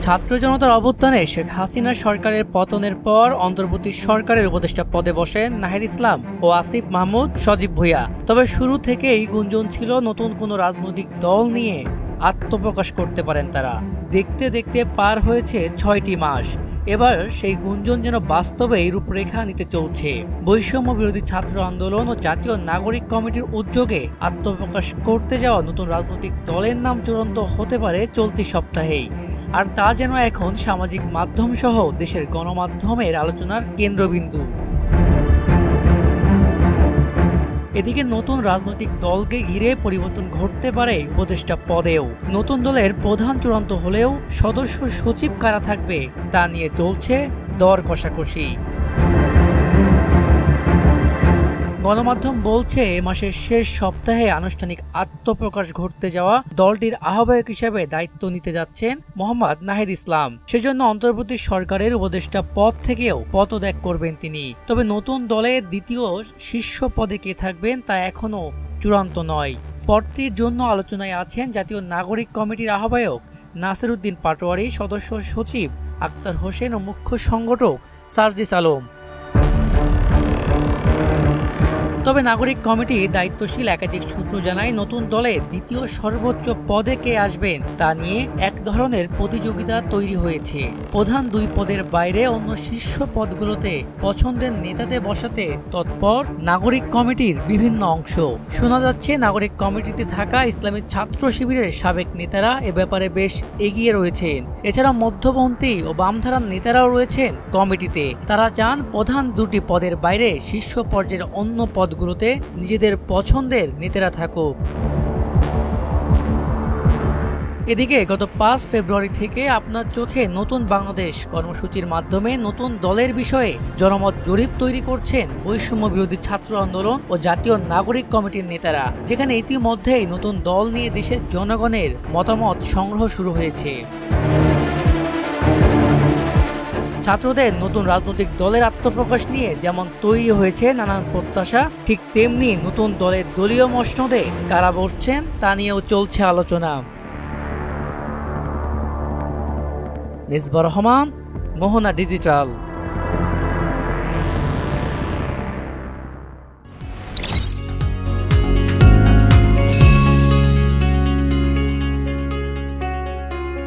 ছাত্র জনতার অভ্যুত্থানে শেখ হাসিনা সরকারের পতনের পর অন্তর্বর্তী সরকারের উপদেষ্টা পদে বসেন নাহিদ ইসলাম ও আসিফ মাহমুদ সজীব ভুঁইয়া। তবে শুরু থেকেই গুঞ্জন ছিল নতুন কোনো রাজনৈতিক দল নিয়ে আত্মপ্রকাশ করতে পারেন তারা। দেখতে দেখতে পার হয়েছে ৬টি মাস। এবার সেই গুঞ্জন যেন বাস্তবে রূপরেখা নিতে চলছে। বৈষম্য বিরোধী ছাত্র আন্দোলন ও জাতীয় নাগরিক কমিটির উদ্যোগে আত্মপ্রকাশ করতে যাওয়া নতুন রাজনৈতিক দলের নাম চূড়ান্ত হতে পারে চলতি সপ্তাহেই। আর তা যেন এখন সামাজিক মাধ্যম সহ দেশের গণমাধ্যমের আলোচনার কেন্দ্রবিন্দু। এদিকে নতুন রাজনৈতিক দলকে ঘিরে পরিবর্তন ঘটতে পারে উপদেষ্টা পদেও। নতুন দলের প্রধান চূড়ান্ত হলেও সদস্য সচিব কারা থাকবে তা নিয়ে চলছে দর কষাকষি। গণমাধ্যম বলছে এ মাসের শেষ সপ্তাহে আনুষ্ঠানিক আত্মপ্রকাশ ঘটতে যাওয়া দলটির আহ্বায়ক হিসেবে দায়িত্ব নিতে যাচ্ছেন মোহাম্মদ নাহিদ ইসলাম। সেজন্য অন্তর্বর্তী সরকারের উপদেষ্টা পদ থেকেও পদত্যাগ করবেন তিনি। তবে নতুন দলের দ্বিতীয় শীর্ষ পদে কে থাকবেন তা এখনও চূড়ান্ত নয়। পদটির জন্য আলোচনায় আছেন জাতীয় নাগরিক কমিটির আহ্বায়ক নাসির উদ্দিন পাটোয়ারি, সদস্য সচিব আক্তার হোসেন ও মুখ্য সংগঠক সার্জিস আলম। তবে নাগরিক কমিটি দায়িত্বশীল একাধিক সূত্র জানায়, নতুন দলে দ্বিতীয় সর্বোচ্চ পদে কে আসবেন তা নিয়ে এক ধরনের প্রতিযোগিতা তৈরি হয়েছে। প্রধান দুই পদের বাইরে অন্য শীর্ষ পদগুলোতে পছন্দের নেতাদের বসাতে তৎপর নাগরিক কমিটির বিভিন্ন অংশ। শোনা যাচ্ছে নাগরিক কমিটিতে থাকা ইসলামী ছাত্র শিবিরের সাবেক নেতারা এ ব্যাপারে বেশ এগিয়ে রয়েছেন। এছাড়া মধ্যপন্থী ও বামধারার নেতারাও রয়েছেন কমিটিতে। তারা চান প্রধান দুটি পদের বাইরে শীর্ষ পর্যায়ের অন্য পদগুলোতে নিজেদের পছন্দের নেতারা থাকুক। এদিকে গত ৫ ফেব্রুয়ারি থেকে আপনার চোখে নতুন বাংলাদেশ কর্মসূচির মাধ্যমে নতুন দলের বিষয়ে জনমত জরিপ তৈরি করছেন বৈষম্য বিরোধী ছাত্র আন্দোলন ও জাতীয় নাগরিক কমিটির নেতারা, যেখানে ইতিমধ্যেই নতুন দল নিয়ে দেশের জনগণের মতামত সংগ্রহ শুরু হয়েছে। ছাত্রদের নতুন রাজনৈতিক দলের আত্মপ্রকাশ নিয়ে যেমন তৈরি হয়েছে নানান প্রত্যাশা, ঠিক তেমনি নতুন দলের দলীয় মসনদে কারা বসছেন তা নিয়েও চলছে আলোচনা। মিসবাহ রহমান, মোহনা ডিজিটাল।